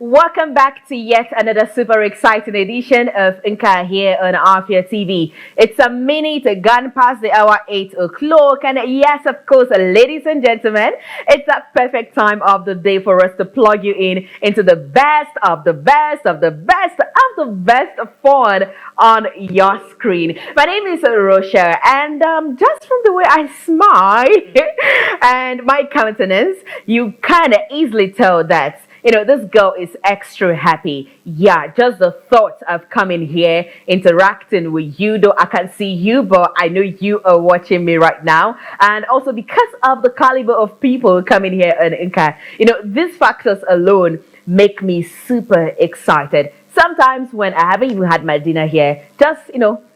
Welcome back to yet another super exciting edition of Inka here on Afia TV. It's a minute gone past the hour 8 o'clock, and yes, of course, ladies and gentlemen, it's a perfect time of the day for us to plug you in into the best of the best of the best of the best fun on your screen. My name is Rochelle, and just from the way I smile and my countenance, you kind of easily tell that this girl is extra happy. Yeah, just the thought of coming here, interacting with you, though I can't see you, but I know you are watching me right now. And also because of the caliber of people coming here on Inka, these factors alone make me super excited. Sometimes when I haven't even had my dinner here, just,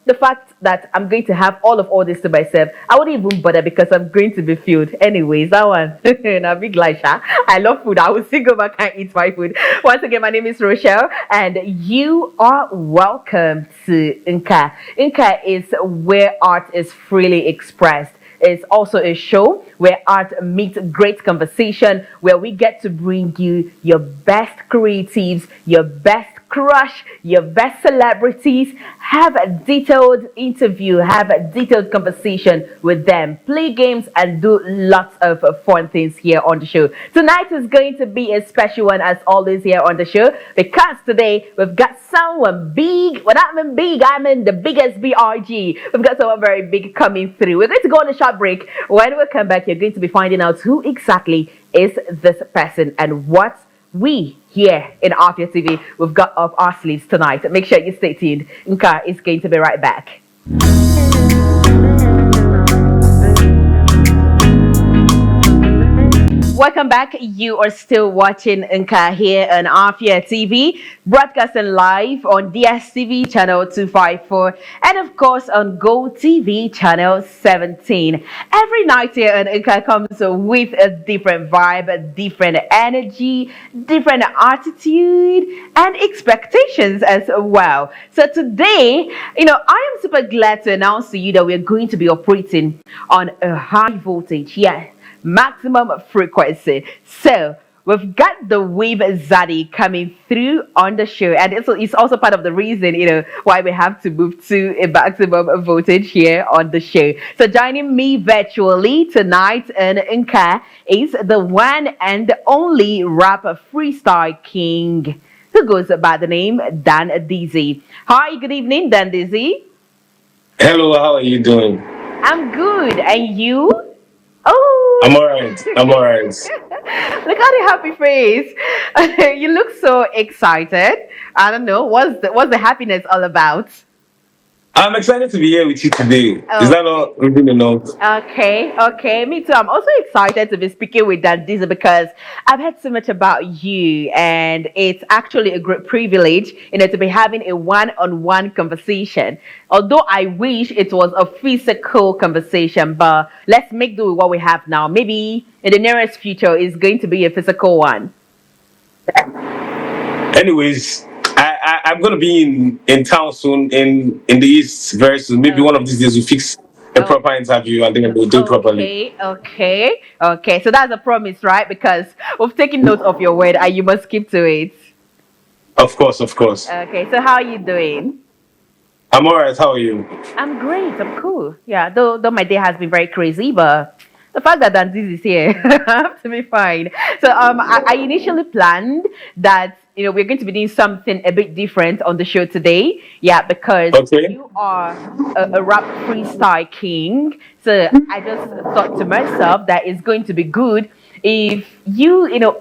the fact that I'm going to have all this to myself, I wouldn't even bother because I'm going to be filled. Anyways, that one, a big Lisha. I love food. I will still go back and eat my food. Once again, my name is Rochelle, and you are welcome to Inka. Inka is where art is freely expressed. It's also a show where art meets great conversation, where we get to bring you your best creatives, your best crush, your best celebrities, have a detailed interview, have a detailed conversation with them, play games, and do lots of fun things here on the show. Tonight is going to be a special one as always here on the show because today we've got someone big. When I mean big, I mean the biggest BRG. We've got someone very big coming through. We're going to go on a short break. When we come back, you're going to be finding out who exactly is this person and what we here in Afia TV we've got up our sleeves tonight. Make sure you stay tuned. Nka is going to be right back. Welcome back. You are still watching Nka here on Afia TV, broadcasting live on DSTV channel 254 and of course on Go TV channel 17. Every night here on Nka comes with a different vibe, a different energy, different attitude and expectations as well. So today, I am super glad to announce to you that we're going to be operating on a high voltage. Yes, maximum frequency. So we've got the wave Zaddy coming through on the show, and it's also part of the reason why we have to move to a maximum voltage here on the show. So joining me virtually tonight in Inka is the one and only rapper freestyle king who goes by the name Dandizzy. Hi, good evening, Dandizzy. Hello, how are you doing? I'm good, and you? Oh, I'm alright. I'm alright. look at the happy face. You look so excited. I don't know. What's the happiness all about? I'm excited to be here with you today. Is Oh, that not really enough? okay. Me too. I'm also excited to be speaking with Dandizzy because I've heard so much about you, and it's actually a great privilege, to be having a one-on-one conversation. Although I wish it was a physical conversation, but let's make do with what we have now. Maybe in the nearest future, it's going to be a physical one. Anyways, I'm gonna be in town soon, in the east very soon. Maybe one of these days we'll fix a Oh, proper interview and then we'll do it properly. okay. So that's a promise, right? Because we've taken note of your word and you must keep to it. Of course, of course. Okay, so how are you doing? I'm alright. How are you? I'm great. I'm cool. Yeah, though my day has been very crazy, but the fact that Dandiz is here, I have to be fine. So I initially planned that we're going to be doing something a bit different on the show today. Yeah, because Okay. you are a rap freestyle king. So I just thought to myself that it's going to be good if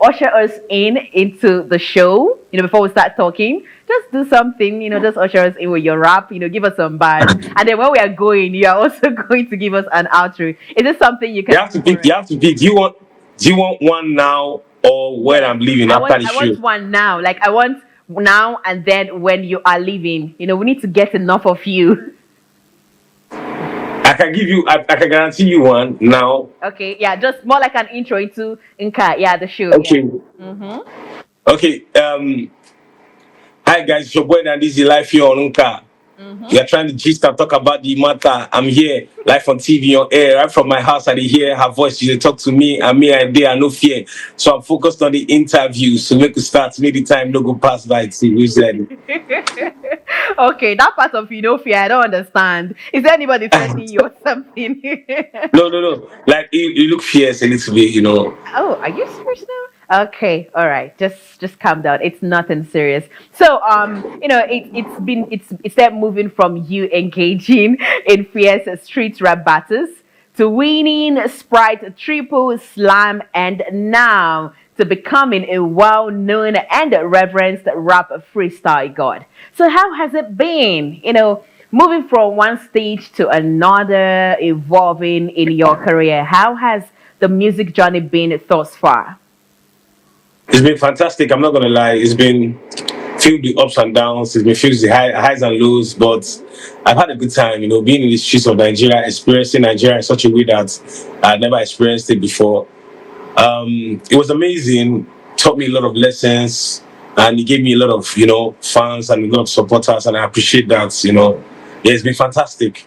usher us into the show. Before we start talking, just do something. Just usher us in with your rap. Give us some bars, and then when we are going, you are also going to give us an outro. Is this something you can You have do to for pick. us? You have to pick. Do you want one now or when Yes, I'm leaving I after want the I want show? one now. Like I want now and then when you are leaving. We need to get enough of you. I can give you. I can guarantee you one now. Okay, yeah, just more like an intro into Inka. Yeah, the show. Yeah. Okay. Mm-hmm. Okay. Hi guys, it's your boy Dandizzy live here on Unka. We are trying to gist and talk about the matter. I'm here, live on TV, on air, right from my house. I dey hear her voice. She dey talk to me, and me, I there, no fear. So I'm focused on the interview. So make we start. Make the time no go pass by. See, we said. Okay, that part of you know fear, I don't understand. Is there anybody threatening you or something? No, no, no. Like you look fierce a little bit, you know. Oh, are you serious now? Okay, all right. Just calm down. It's nothing serious. So it's that moving from you engaging in fierce street rap battles to winning Sprite Triple Slam and now to becoming a well-known and reverenced rap freestyle god. So how has it been? Moving from one stage to another, evolving in your career. How has the music journey been thus far? It's been fantastic. I'm not gonna lie. It's been filled with ups and downs. It's been filled with highs and lows. But I've had a good time. Being in the streets of Nigeria, experiencing Nigeria in such a way that I'd never experienced it before. It was amazing. Taught me a lot of lessons, and it gave me a lot of fans and a lot of supporters, and I appreciate that. Yeah, it's been fantastic.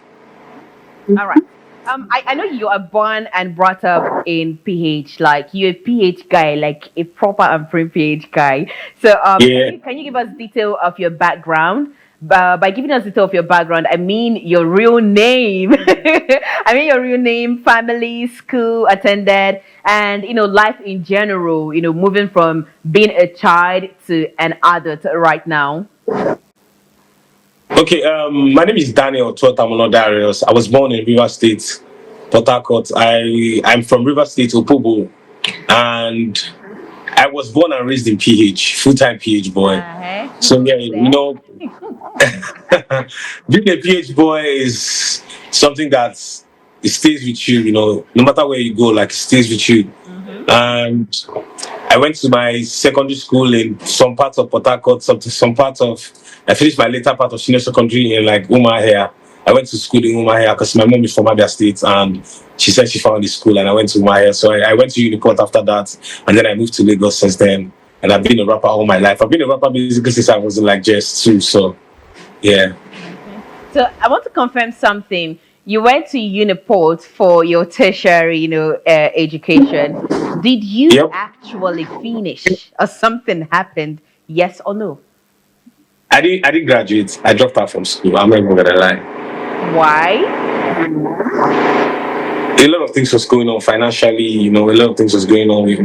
All right. I know you are born and brought up in PH, like you're a PH guy, like a proper and free PH guy. So, Yeah. can you give us detail of your background? By giving us detail of your background, I mean your real name. I mean your real name, family, school attended, and life in general. Moving from being a child to an adult right now. Okay, my name is Daniel Tuatamono Darius. I was born in River State, Port Harcourt. I'm from River State, Opobo, and I was born and raised in PH, full-time PH boy. Uh-huh. So yeah, being a PH boy is something that it stays with you. No matter where you go, like it stays with you. And I went to my secondary school in some parts of Port Harcourt, some parts of. I finished my later part of senior secondary in like Umahia. I went to school in Umahia because my mom is from Abia State and she said she found the school and I went to Umahia. So I went to Uniport after that and then I moved to Lagos since then. And I've been a rapper all my life. I've been a rapper basically since I was like just two. So yeah. So I want to confirm something. You went to Uniport for your tertiary, education. Did you Yep. actually finish, or something happened? Yes or no? I didn't graduate. I dropped out from school. I'm not even gonna lie. Why? A lot of things was going on financially, a lot of things was going on with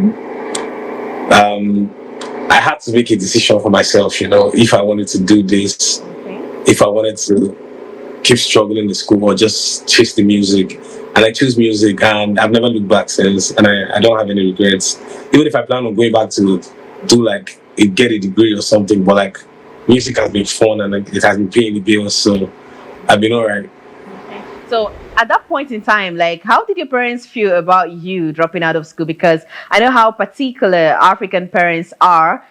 I had to make a decision for myself, if I wanted to do this, Okay. if I wanted to keep struggling in school or just chase the music. And I choose music and I've never looked back since and I don't have any regrets. Even if I plan on going back to do like get a degree or something, but like music has been fun and it has been paying the bills, so I've been alright. So at that point in time, like, how did your parents feel about you dropping out of school? Because I know how particular African parents are,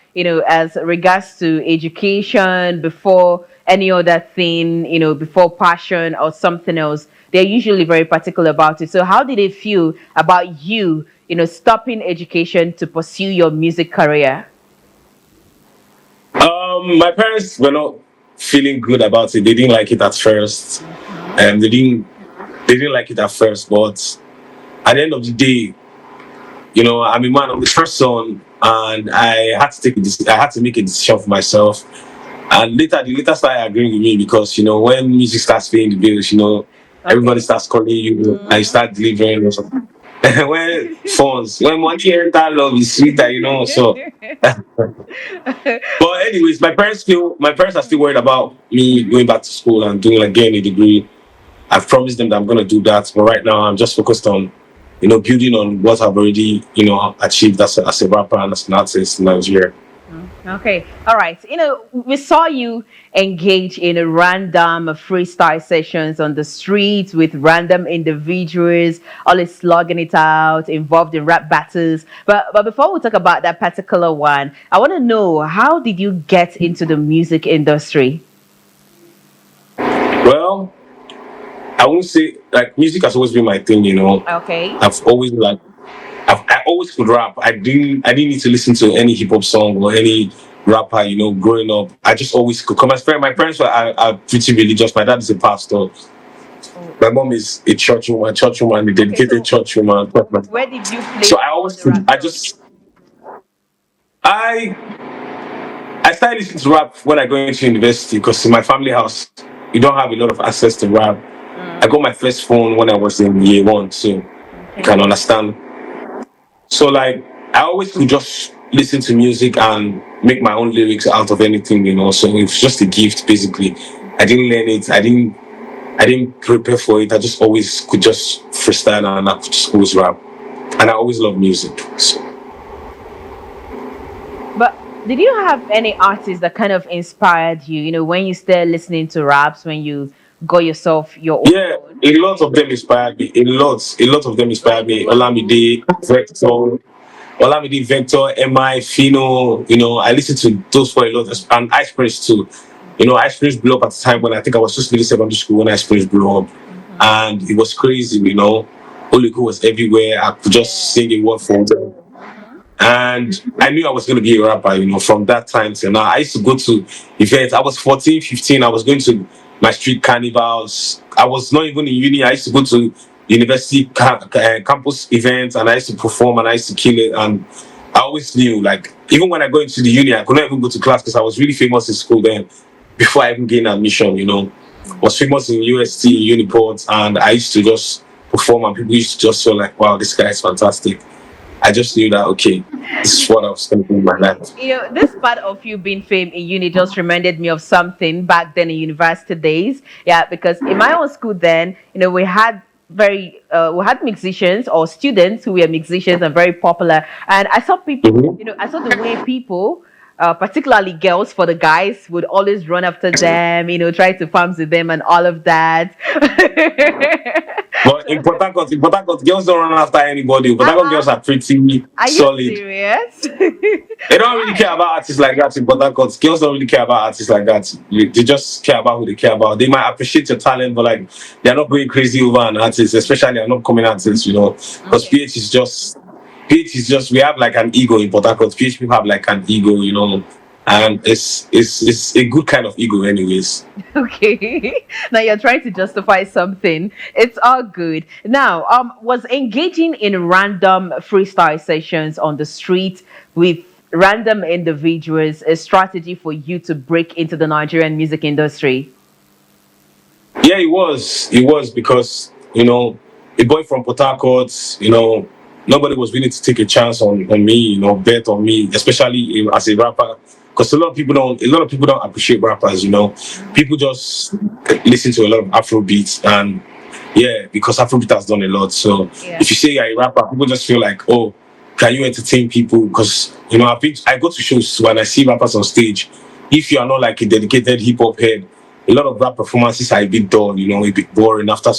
as regards to education before any other thing, before passion or something else. They're usually very particular about it. So how did they feel about you, stopping education to pursue your music career? My parents were not feeling good about it. They didn't like it at first, and they didn't like it at first. But at the end of the day, I'm a man of the first son, and I had to I had to make a decision for myself. And they later started agreeing with me because when music starts paying the bills, everybody starts calling you and you start delivering or something. when money enter, love is sweeter, so. But anyways, my parents are still worried about me going back to school and doing like getting a degree. I've promised them that I'm gonna do that, but right now I'm just focused on, building on what I've already, achieved as a rapper and as an artist in Nigeria. Okay, all right. We saw you engage in a random freestyle sessions on the streets with random individuals, always slugging it out, involved in rap battles. But before we talk about that particular one, I want to know, how did you get into the music industry? Well, I won't say like music has always been my thing, Okay. I've always like I always could rap. I didn't need to listen to any hip hop song or any rapper, growing up. I just always could come. My parents are pretty religious. My dad is a pastor. Oh, My mom is a church woman, a okay, dedicated so church woman. where did you So place I all always the could. rap songs? I started listening to rap when I go into university because in my family house, you don't have a lot of access to rap. I got my first phone when I was in year one, so you Okay. can understand. So like I always could just listen to music and make my own lyrics out of anything. So it's just a gift basically. I didn't learn it. I didn't prepare for it. I just always could just freestyle and I could just always rap. And I always love music. So But did you have any artists that kind of inspired you? When you started listening to raps, when you got yourself your own yeah, phone, a lot of them inspired me. A lot of them inspired like me. who? Olamide, Vector, MI, Fino. I listened to those for a lot, and Ice Prince too. Ice Prince blew up at the time when I think I was just leaving secondary school when Ice Prince blew up, Mm-hmm. and it was crazy. Oliku was everywhere. I could just Yeah. sing a word for them. Mm-hmm. And I knew I was going to be a rapper, from that time till now. I used to go to events. I was 14, 15. I was going to my street carnivals. I was not even in uni. I used to go to university campus events and I used to perform and I used to kill it. And I always knew, like, even when I go into the uni, I could not even go to class because I was really famous in school then before I even gained admission. Was famous in UST, Uniport, and I used to just perform and people used to just feel like, wow, this guy is fantastic. I just knew that okay, this is what I was going to do in my life. This part of you being fame in uni just reminded me of something back then in university days. Yeah, because in my own school then, we had musicians or students who were musicians and very popular. And I saw people, Mhm. I saw the way people, particularly girls for the guys, would always run after them, try to farm with them and all of that. But in Port Harcourt, girls don't run after anybody. Port Harcourt Uh-uh. girls are pretty Are you solid. serious? They don't really care Why? about artists like that in Port Harcourt. Girls don't really care about artists like that. They just care about who they care about. They might appreciate your talent, but like they're not going crazy over an artist, especially an upcoming artist. Because Okay. PH is just we have like an ego in Port Harcourt. PH people have like an ego. And it's a good kind of ego, anyways. Okay. Now you're trying to justify something. It's all good. Now, was engaging in random freestyle sessions on the street with random individuals a strategy for you to break into the Nigerian music industry? Yeah, it was. It was because, a boy from Port Harcourt, nobody was willing to take a chance on me, bet on me, especially as a rapper. Because a lot of people don't appreciate rappers. People just listen to a lot of Afro beats and yeah, because Afrobeat has done a lot. So Yeah. if you say you're a rapper, people just feel like, oh, can you entertain people? Because I go to shows when I see rappers on stage. If you are not like a dedicated hip hop head, a lot of rap performances are a bit dull. A bit boring after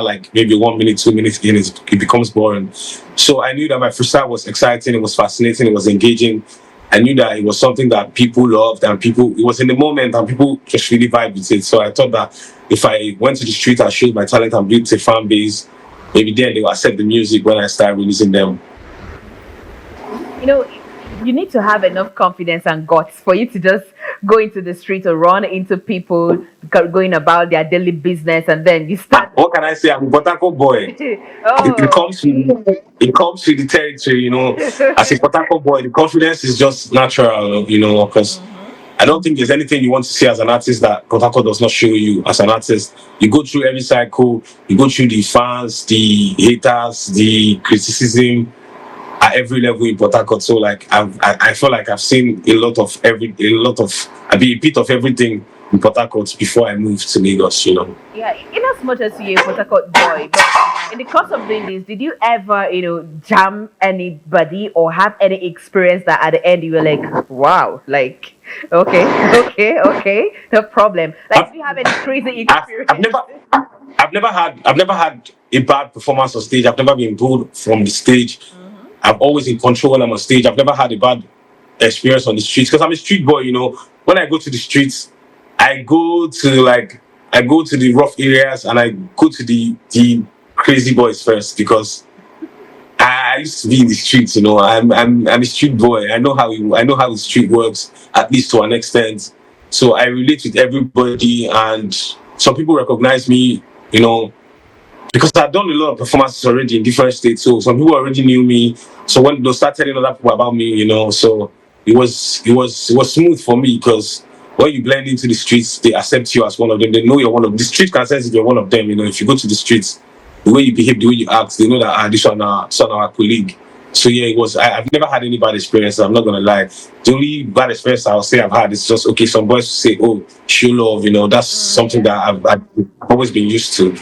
like maybe 1 minute, 2 minutes in, it becomes boring. So I knew that my freestyle was exciting, it was fascinating, it was engaging. I knew that it was something that people loved and it was in the moment and people just really vibed with it. So I thought that if I went to the street and showed my talent and built a fan base, maybe then they will accept the music when I start releasing them. You know, you need to have enough confidence and guts for you to just go into the street or run into people going about their daily business and then you start. What can I say? I'm a Botako boy. It Oh. comes with the territory. As a Botako boy, the confidence is just natural, because Mhm. I don't think there's anything you want to see as an artist that Protocol does not show you as an artist. You go through every cycle, you go through the fans, the haters, the criticism at every level in Port Harcourt. So like I feel like I've seen a bit of everything in Port Harcourt before I moved to Lagos. Yeah, in as much as you're a Port Harcourt boy, but in the course of doing this, did you ever, jam anybody or have any experience that at the end you were like, wow, like, okay, okay, okay, no problem. Like, I've, do you have any crazy I've, I've experience? never I've never had a bad performance on stage. I've never been booed from the stage. Hmm. I'm always in control when I'm on stage. I've never had a bad experience on the streets because I'm a street boy. When I go to the streets, I go to the rough areas and I go to the crazy boys first because I I used to be in the streets. I'm a street boy. I know how the street works, at least to an extent. So I relate with everybody, and some people recognize me. You know, because I've done a lot of performances already in different states. So some people already knew me. So when they start telling other people about me, so it was smooth for me because when you blend into the streets, they accept you as one of them. They know you're one of the street can sense if you're one of them. If you go to the streets, the way you behave, the way you act, they know that this one our colleague. So yeah, it was. I've never had any bad experience. I'm not gonna lie. The only bad experience I'll say I've had is just okay. Some boys say, "Oh, show love," That's something that I've always been used to.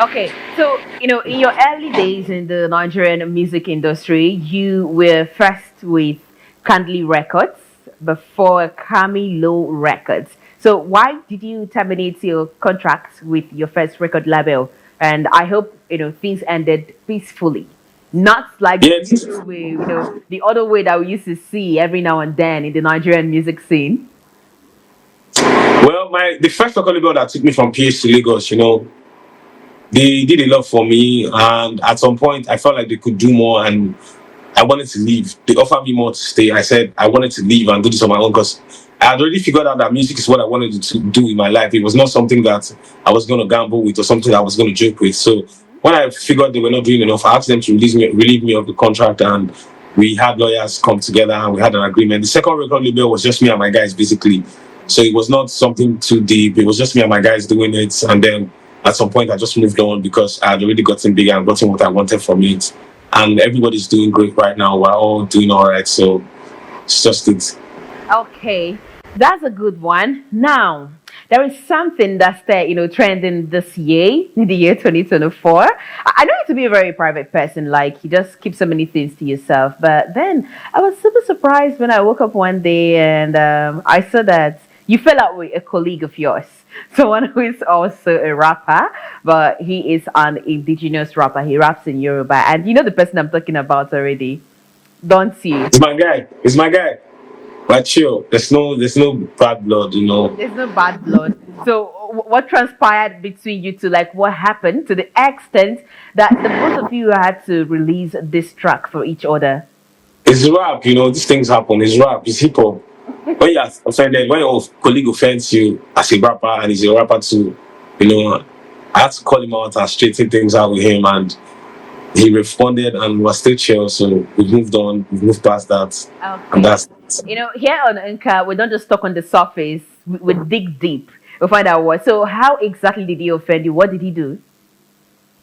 Okay, so in your early days in the Nigerian music industry, you were first with Candly Records before Camilo Records. So why did you terminate your contract with your first record label? And I hope things ended peacefully, not like the Yeah, usual way, the other way that we used to see every now and then in the Nigerian music scene. well, my the first record label that took me from PH to Lagos, they did a lot for me, and at some point, I felt like they could do more, and I wanted to leave. They offered me more to stay. I said I wanted to leave and do this on my own because I had already figured out that music is what I wanted to do in my life. It was not something that I was going to gamble with or something that I was going to joke with. So when I figured they were not doing enough, I asked them to relieve me of the contract, and we had lawyers come together and we had an agreement. The second record label was just me and my guys, basically. So it was not something too deep. It was just me and my guys doing it. And then at some point, I just moved on because I had already gotten bigger and gotten what I wanted from it. And everybody's doing great right now. We're all doing all right. So it's just it. Okay, that's a good one. Now, there is something that's there, trending this year, in the year 2024. I know you to be a very private person, like you just keep so many things to yourself. But then I was super surprised when I woke up one day and I saw that you fell out with a colleague of yours. Someone who is also a rapper, but he is an indigenous rapper. He raps in Yoruba. And you know the person I'm talking about already, don't you? It's my guy. It's my guy. But chill. There's no bad blood. There's no bad blood. So, what transpired between you two? Like, what happened to the extent that the both of you had to release this track for each other? It's rap. These things happen. It's rap. It's hip hop. When you're offended, when your colleague offends you as a rapper and he's a rapper too, I had to call him out and straighten things out with him, and he responded and was still chill. So we moved on, we moved past that, and Okay. that's Here on Anchor, we don't just talk on the surface. We dig deep. We find out what. So, how exactly did he offend you? What did he do?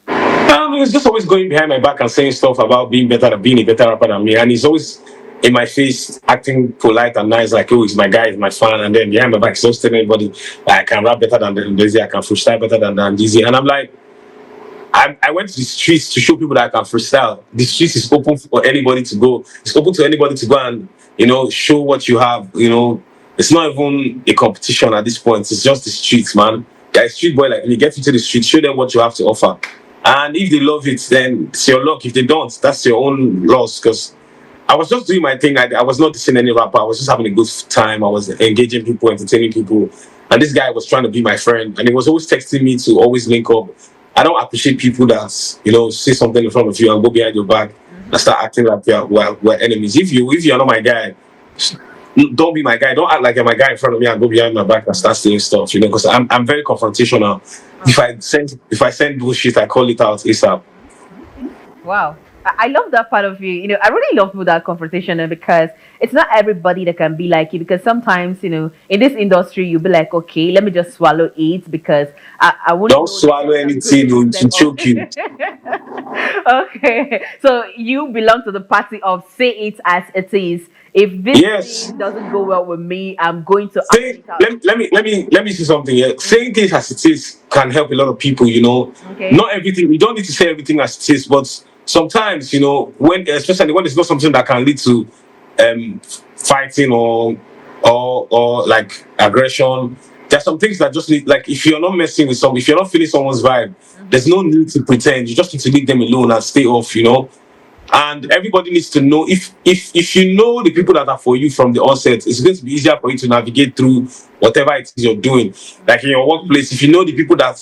He was just always going behind my back and saying stuff about being a better rapper than me. And he's always in my face, acting polite and nice, like, oh, he's my guy, he's my fan. And then behind my back, he's always telling everybody that I can rap better than Dandizzy, I can freestyle better than Dandizzy. And I'm like, I went to the streets to show people that I can freestyle. The streets is open for anybody to go. It's open to anybody to go and, show what you have. It's not even a competition at this point. It's just the streets, man. You're a street boy like me. Get into the streets, show them what you have to offer. And if they love it, then it's your luck. If they don't, that's your own loss. Because I was just doing my thing. I was not dissing any rapper. I was just having a good time. I was engaging people, entertaining people. And this guy was trying to be my friend. And he was always texting me to always link up. I don't appreciate people that, say something in front of you and go behind your back and start acting like we're enemies. If you're not my guy, don't be my guy. Don't act like you're my guy in front of me and go behind my back and start saying stuff, because I'm very confrontational. If I send bullshit, I call it out ASAP. Wow. I love that part of you. I really love that confrontation because it's not everybody that can be like you. Because sometimes, in this industry, you'll be like, okay, let me just swallow it because I won't Don't know the swallow I'm anything going to choke you. Okay. So you belong to the party of say it as it is. If this Yes. thing doesn't go well with me, I'm going to act Say, it out. let me say something here. Saying things as it is can help a lot of people. Okay. Not everything, you don't need to say everything as it is, but sometimes, when especially when it's not something that can lead to fighting or like aggression. There's some things that just need, like, if you're not messing with if you're not feeling someone's vibe, there's no need to pretend. You just need to leave them alone and stay off. And everybody needs to know, if you know the people that are for you from the onset, it's going to be easier for you to navigate through whatever it is you're doing. Like in your workplace, if you know the people that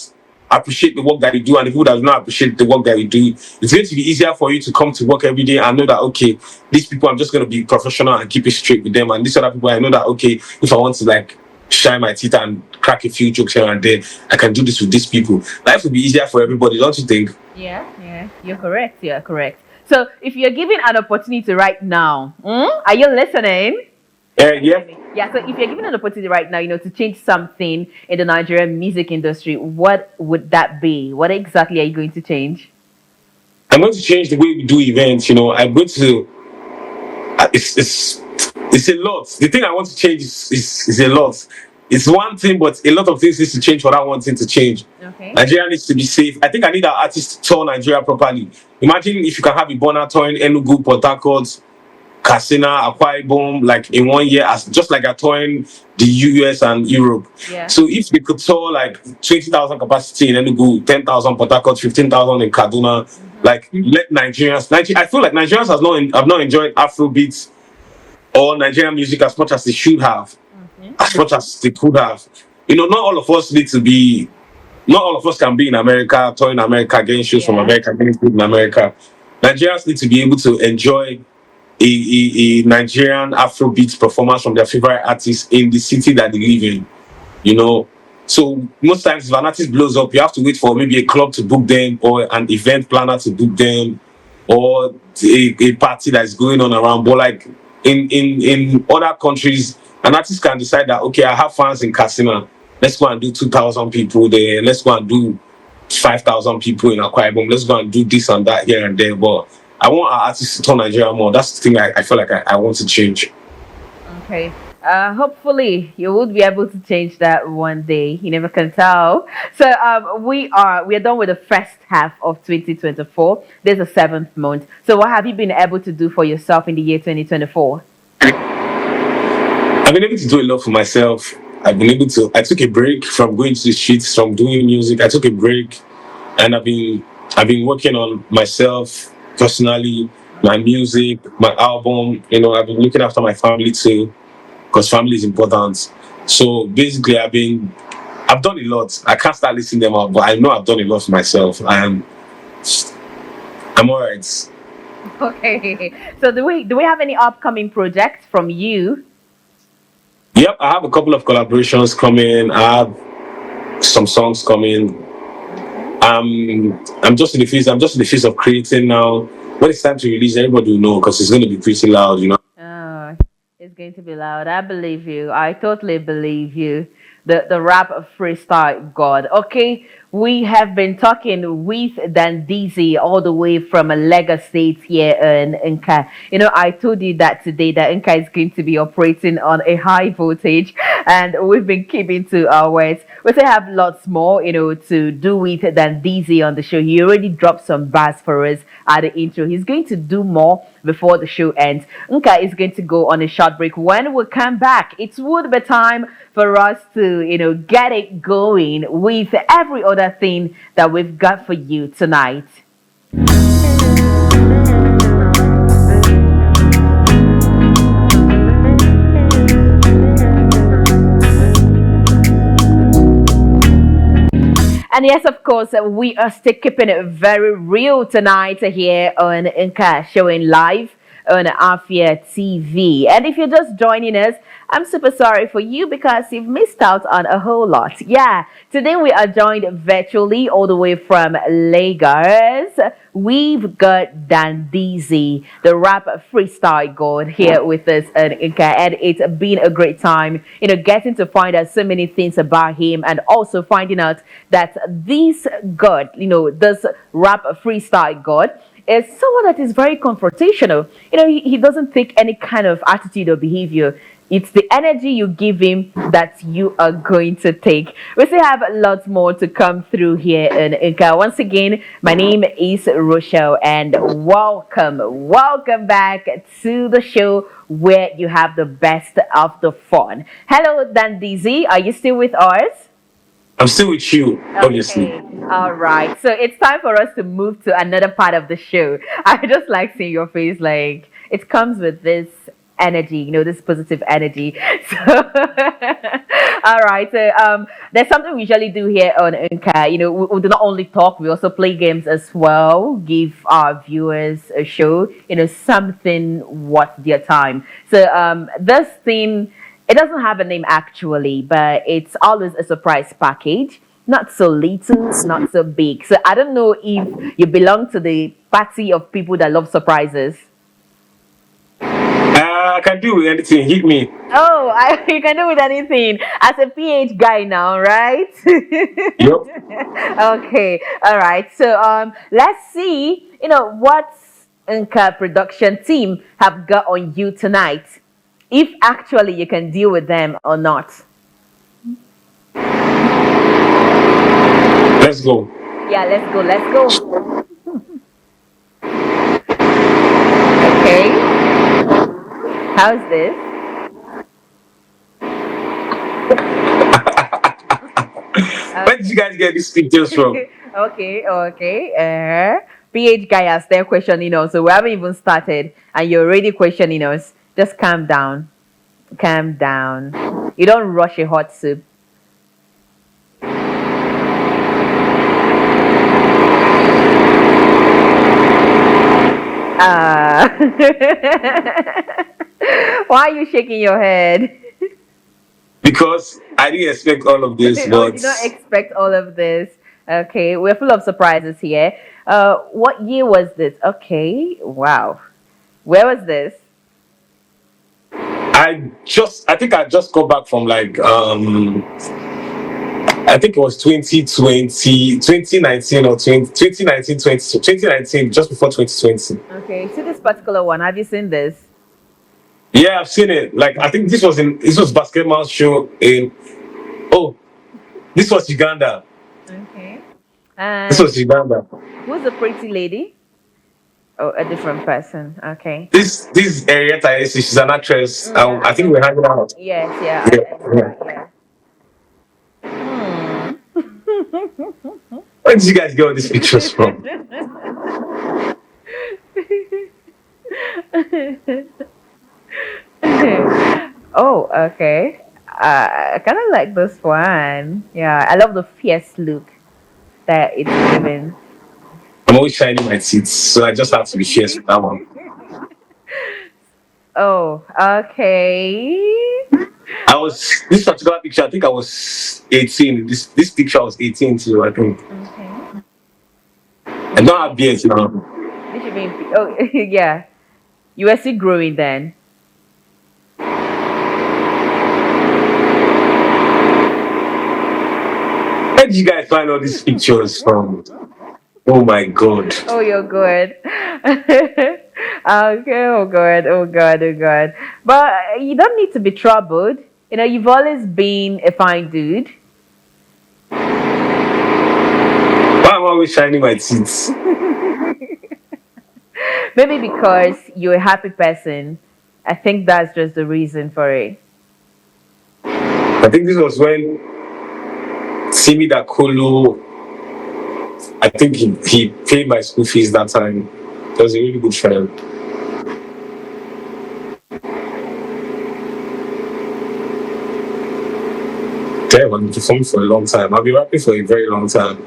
appreciate the work that you do and the people that do not appreciate the work that you do, it's going to be easier for you to come to work every day and know that, okay, these people, I'm just going to be professional and keep it straight with them. And these other people, I know that, okay, if I want to like shine my teeth and crack a few jokes here and there, I can do this with these people. Life will be easier for everybody, don't you think? Yeah, you're correct. You're correct. So, if you're given an opportunity right now, are you listening? Yeah. Yeah, so if you're given an opportunity right now, to change something in the Nigerian music industry, what would that be? What exactly are you going to change? I'm going to change the way we do events. I'm going to. It's a lot. The thing I want to change is a lot. It's one thing, but a lot of things needs to change for that one thing to change. Okay. Nigeria needs to be safe. I think I need our artists to tour Nigeria properly. Imagine if you can have Ibona touring Enugu, Port Harcourt, Katsina, Akwa Ibom, like in 1 year, as just like a touring the US and Europe. Yeah. So if they could tour like 20,000 capacity in Enugu, 10,000 Port Harcourt, 15,000 in Kaduna, like let Nigerians. I feel like Nigerians have not enjoyed Afrobeats or Nigerian music as much as they should have, as much as they could have. Not all of us need to be. Not all of us can be in America, touring America, getting shows from America, getting food in America. Nigerians need to be able to enjoy a Nigerian Afrobeat performance from their favorite artists in the city that they live in. So most times if an artist blows up, you have to wait for maybe a club to book them or an event planner to book them or a party that's going on around. But like in other countries, an artist can decide that, okay, I have fans in Katsina. Let's go and do 2,000 people there. Let's go and do 5,000 people in Akwa Ibom. Let's go and do this and that here and there. But I want our artists to turn Nigeria more. That's the thing I feel like I want to change. Okay. Hopefully you would be able to change that one day. You never can tell. So we are done with the first half of 2024. There's a seventh month. So what have you been able to do for yourself in the year 2024? I've been able to do a lot for myself. I took a break from going to the streets, from doing music. I took a break and I've been working on myself personally, my music, my album. I've been looking after my family too, because family is important. So basically, I've done a lot. I can't start listing them out, but I know I've done a lot for myself. I'm alright. Okay. So do we have any upcoming projects from you? Yep, I have a couple of collaborations coming. I have some songs coming. I'm just in the phase. I'm just in the phase of creating now. When it's time to release, everybody will know because it's going to be pretty loud. Oh, it's going to be loud. I believe you. I totally believe you. The rap of freestyle god. Okay, we have been talking with Dandizzy all the way from a Lagos State here in Inca. I told you that today that Inca is going to be operating on a high voltage, and we've been keeping to our words. We still have lots more, to do with Dandizzy on the show. He already dropped some bars for us at the intro. He's going to do more before the show ends. Nka is going to go on a short break. When we come back, it would be time for us to, get it going with every other thing that we've got for you tonight. And yes, of course, we are still keeping it very real tonight here on Inca, showing live on Afia TV. And if you're just joining us, I'm super sorry for you because you've missed out on a whole lot. Yeah, today we are joined virtually all the way from Lagos. We've got Dandizzy, the rap freestyle god, here with us and it's been a great time, getting to find out so many things about him and also finding out that this god, this rap freestyle god, is someone that is very confrontational. He doesn't take any kind of attitude or behavior. It's the energy you give him that you are going to take. We still have lots more to come through here in Inca. Once again, my name is Rochelle and welcome back to the show where you have the best of the fun. Hello, Dandizzy. Are you still with us? I'm still with you, obviously. Okay. All right. So it's time for us to move to another part of the show. I just like seeing your face. Like, it comes with this energy, this positive energy. So, all right. So, there's something we usually do here on Unka. We do not only talk, we also play games as well, give our viewers a show, something worth their time. So, this thing, it doesn't have a name actually, but it's always a surprise package. Not so little, not so big. So I don't know if you belong to the party of people that love surprises. I can do with anything. Hit me. Oh, you can do with anything. As a PH guy now, right? Yep. Okay, all right. So let's see. What Nka production team have got on you tonight. If actually you can deal with them or not. Let's go. Yeah, let's go. Let's go. Okay. How's this? Where did you guys get these pictures from? Okay, okay. PH guy has their questioning us, so we haven't even started, and you're already questioning us. Just calm down. Calm down. You don't rush a hot soup. Uh, why are you shaking your head? Because I didn't expect all of this, Oh, you but did not expect all of this. Okay, we're full of surprises here. What year was this? Okay, wow. Where was this? I think I just got back from like I think it was 2020, 2019 or 2019, 2019, just before 2020. Okay, see this particular one. Have you seen this? Yeah, I've seen it. Like I think this was basketball show in oh, this was Uganda. Okay. This And was Uganda. who's the pretty lady? Oh, a different person. Okay. This Arietta is she's an actress. Yeah, I I think know we're her. hanging out. Yes, yeah, Yeah, I know yeah. her. Yeah. Where did you guys get all these pictures from? Oh, okay. I kind of like this one. Yeah, I love the fierce look that it's given. I'm always shining my teeth, so I just have to be fierce with that one. Oh, okay. I was this particular picture. I think I was 18. This picture I was 18 too. I think Okay. I don't have beards now. This should be. Oh, yeah. You were still growing then. Where did you guys find all these pictures from? Oh my god! Oh, you're good. Okay. Oh, God. Oh, God. Oh, God. But you don't need to be troubled. You've always been a fine dude. Why am I always shining my teeth? Maybe because you're a happy person. I think that's just the reason for it. I think this was when Simi Dakolo. I think he paid my school fees that time. He was a really good friend. Damn, I've been performing for a long time. I've been rapping for a very long time.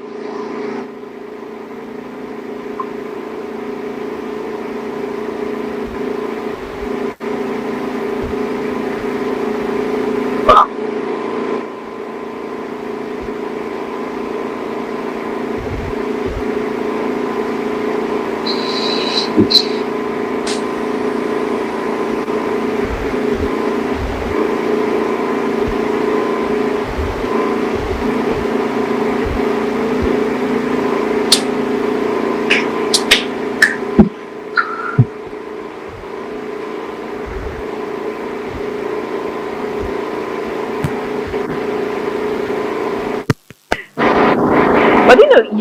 Wow. But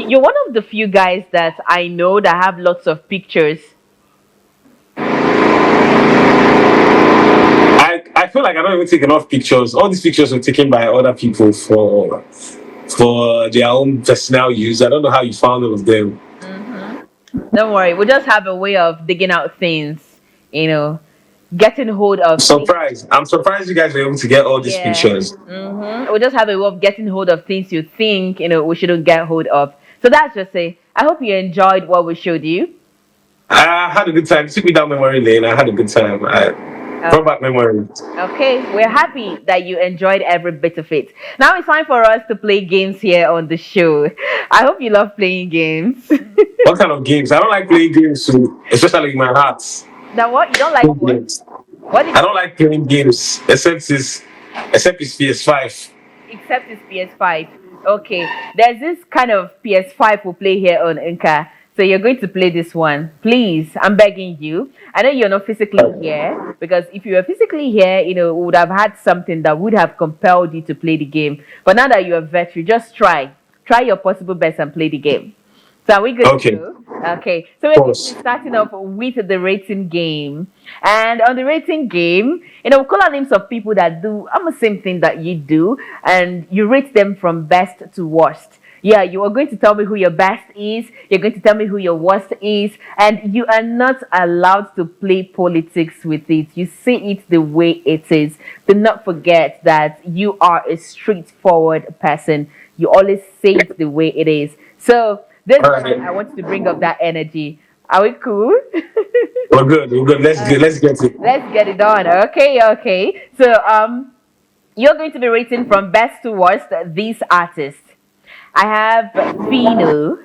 you're one of the few guys that I know that have lots of pictures. I feel like I don't even take enough pictures. All these pictures were taken by other people for their own personal use. I don't know how you found all of them. Don't worry, we just have a way of digging out things, you know, getting hold of things. Surprised. I'm surprised you guys were able to get all these Yeah. pictures. We just have a way of getting hold of things you think, we shouldn't get hold of. So that's just it. I hope you enjoyed what we showed you. I had a good time. Took me down memory lane. I had a good time. Brought back memories. Okay, we're happy that you enjoyed every bit of it. Now it's time for us to play games here on the show. I hope you love playing games. What kind of games? I don't like playing games, especially in my heart. Now what? You don't like what? Games. What did I don't like playing games except it's PS5. except it's PS5. Okay, there's this kind of PS5 we'll play here on Inca. So you're going to play this one. Please, I'm begging you. I know you're not physically here because if you were physically here, we would have had something that would have compelled you to play the game. But now that you're a veteran, just try. Try your possible best and play the game. So are we good Okay. to go? Okay. So we're going to be starting off with the rating game. And on the rating game, we call out names of people that do almost the same thing that you do, and you rate them from best to worst. Yeah, you are going to tell me who your best is. You're going to tell me who your worst is. And you are not allowed to play politics with it. You say it the way it is. Do not forget that you are a straightforward person. You always say it the way it is. So this time I want to bring up that energy. Are we cool? We're good. We're good. Let's get it. Let's get it on. Okay. So you're going to be rating from best to worst these artists. I have Fino,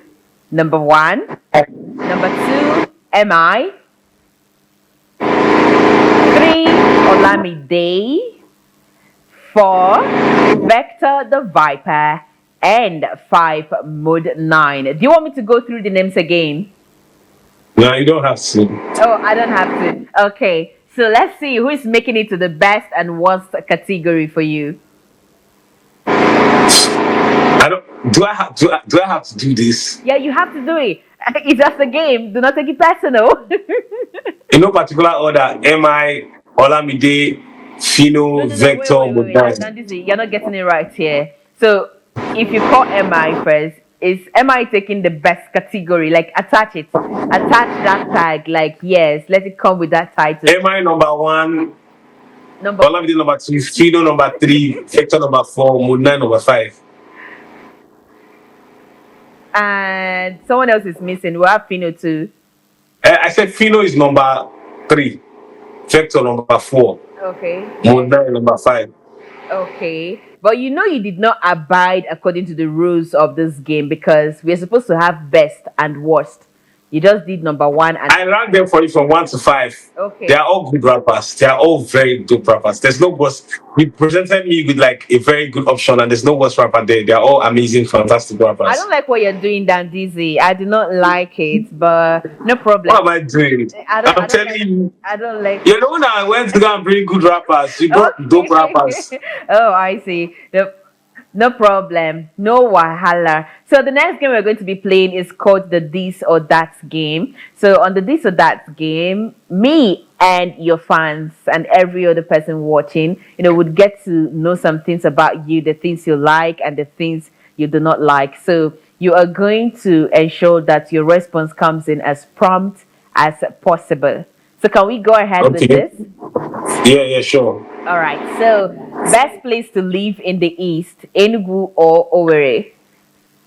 number 1. Number 2, MI. 3, Olamide. 4, Vector the Viper. And 5, Mode 9. Do you want me to go through the names again? No, you don't have to. Oh, I don't have to. Okay. So let's see who is making it to the best and worst category for you. I don't. Do I have to do this? Yeah, you have to do it. It's just a game. Do not take it personal. In no particular order. MI, Olamide, Fino, Vector, wait. Dandizzy, you're not getting it right here. So if you call MI first, is MI taking the best category? Like attach it. Attach that tag. Like yes, let it come with that title. MI number 1. Olamide number 2. Fino number 3. Vector number 4. Mode 9 number 5. And someone else is missing. We have Fino too. I said Fino is number 3. Vector number 4. Okay. Mode 9 number 5. Okay. But you did not abide according to the rules of this game because we're supposed to have best and worst. You just did number 1 and I ranked them for you from 1 to 5. Okay. They are all good rappers. They are all very good rappers. There's no worst. You presented me with like a very good option, and there's no worst rapper there. They are all amazing, fantastic rappers. I don't like what you're doing, Dandizzy. I do not like it, but no problem. What am I doing? I'm telling you. I don't like. You know when I went to go and bring good rappers, you got dope rappers. Oh, I see. No problem. No wahala. So the next game we're going to be playing is called the This or That game. So on the This or That game, me and your fans and every other person watching, would get to know some things about you, the things you like and the things you do not like. So you are going to ensure that your response comes in as prompt as possible. So can we go ahead with this? Yeah, sure. All right. So, best place to live in the East, Enugu or Owerri?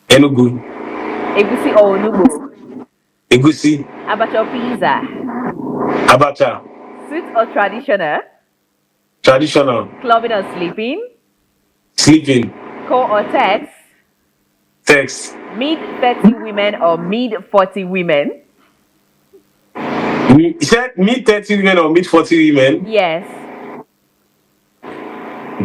Enugu. Egusi or Onubu? Egusi. Abacha or pizza? Abacha. Sweet or traditional? Traditional. Clubbing or sleeping? Sleeping. Call or text? Text. Mid 30 women or mid 40 women? You said mid 30 women or mid 40 women? Yes.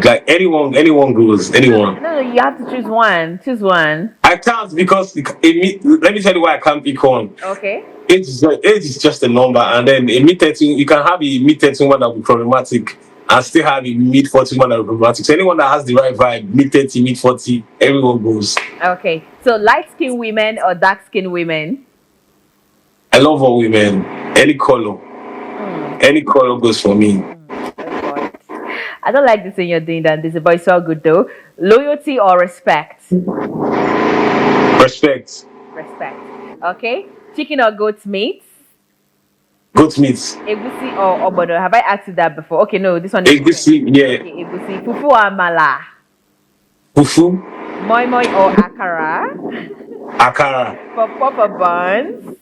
Like anyone goes. Anyone. No, you have to choose one. Choose one. I can't because let me tell you why I can't pick one. Okay. Age is just a number, and then a mid 30, you can have a mid 30 one that will be problematic, and still have a mid 40 one that will be problematic. So anyone that has the right vibe, mid 30, mid 40, everyone goes. Okay. So light skinned women or dark skinned women? I love all women. Any color. Any color goes for me. I don't like this thing you're doing, Dandizzy, but it's all good though. Loyalty or respect? Respect. Respect. Okay. Chicken or goat's meat? Goat meat. Egusi or obono. Have I asked you that before? Okay, no, this one is different. Egusi, yeah. Okay, egusi. Fufu or amala. Fufu, Moi moi or akara. akara, Puff puff or buns.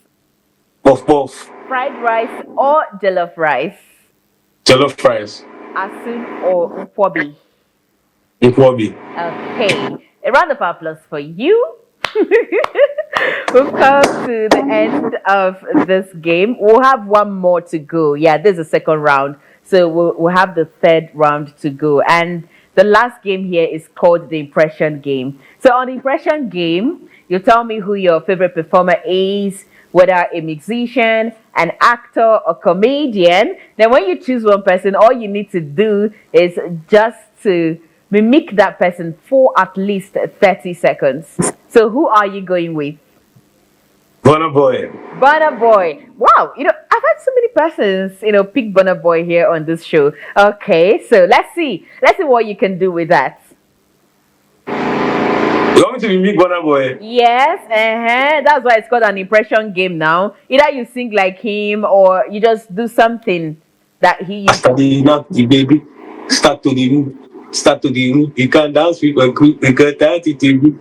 puff puff, Fried rice or jollof rice. jollof fries, Asun or nkwobi. nkwobi. Okay, a round of applause for you. We've come to the end of this game. We'll have one more to go. Yeah, this is the second round. So we'll have the third round to go. And the last game here is called the impression game. So on the impression game, you tell me who your favorite performer is, whether a musician, an actor, or comedian. Then when you choose one person, all you need to do is just to mimic that person for at least 30 seconds. So who are you going with? Burna Boy. Burna Boy. Wow, I've had so many persons, pick Burna Boy here on this show. Okay, so let's see. Let's see what you can do with that. You want me to be big Burna Boy? Yes, that's why it's called an impression game now. Either you sing like him or you just do something that he used After the knock, the baby, start to the move. Start to the move. You can dance with a group, you can dance it to me.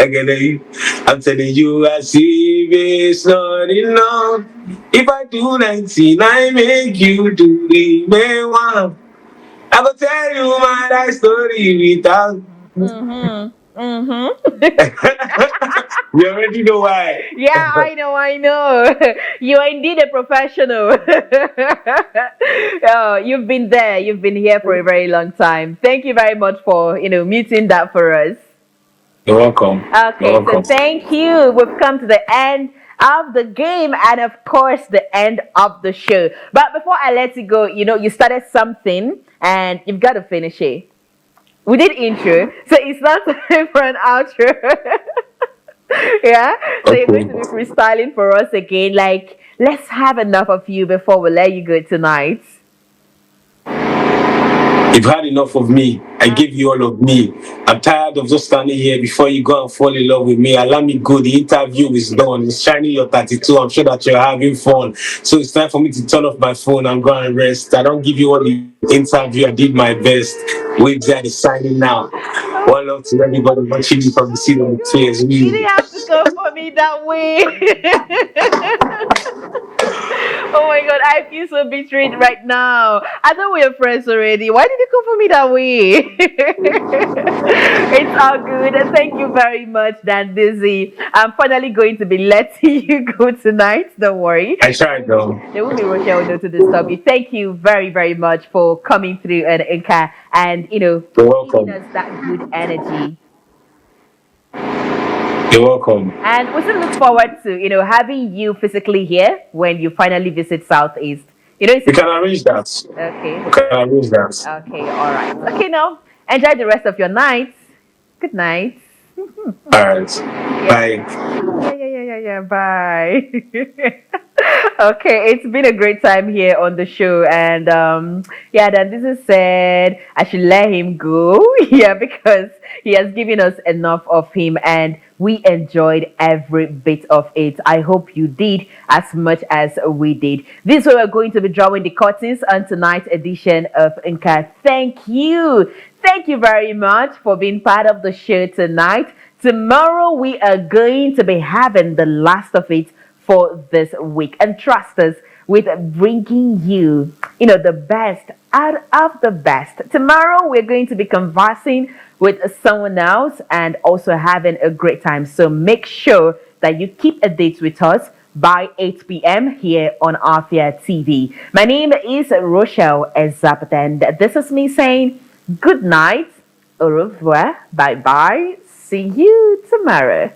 I'm telling you, I see it's not enough. If I do 19, I make you do the main one. I will tell you my life story without. You already know why. Yeah, I know. You are indeed a professional. Oh, you've been there. You've been here for a very long time. Thank you very much for, muting that for us. You're welcome. Okay, You're so welcome. thank you. We've come to the end of the game and of course the end of the show. But before I let you go, you started something and you've got to finish it. We did intro, so it's not time for an outro. Yeah, so you're going to be freestyling for us again. Like, let's have enough of you before we let you go tonight. You've had enough of me. I gave you all of me. I'm tired of just standing here before you go and fall in love with me. Allow me go. The interview is done. It's shining your 32. I'm sure that you're having fun. So it's time for me to turn off my phone and go and rest. I don't give you all the interview. I did my best. Wait, that is signing now. One love to everybody watching me from the seat of the tears. You didn't have to come for me that way. Oh my god, I feel so betrayed right now. I thought we were friends already. Why did you come for me that way? It's all good. And thank you very much, Dandizzy. I'm finally going to be letting you go tonight. Don't worry. I tried though. There will be Rochelle no to disturb you. Thank you very, very much for coming through and You're welcome. giving us that good energy. You're welcome. And we still look forward to, having you physically here when you finally visit Southeast. It's We can arrange that. okay. We can arrange that. Okay, all right. Okay, now enjoy the rest of your night. Good night. All right. Bye. Yeah. Bye. Okay, it's been a great time here on the show, and then this is said I should let him go, yeah, because he has given us enough of him, and we enjoyed every bit of it. I hope you did as much as we did. This is where we're going to be drawing the curtains on tonight's edition of Nka. Thank you very much for being part of the show tonight. Tomorrow we are going to be having the last of it for this week. And trust us with bringing you, the best out of the best. Tomorrow we're going to be conversing with someone else and also having a great time. So make sure that you keep a date with us by 8 p.m. here on Afia TV. My name is Rochelle Ezapata, and this is me saying good night, au revoir, bye-bye, see you tomorrow.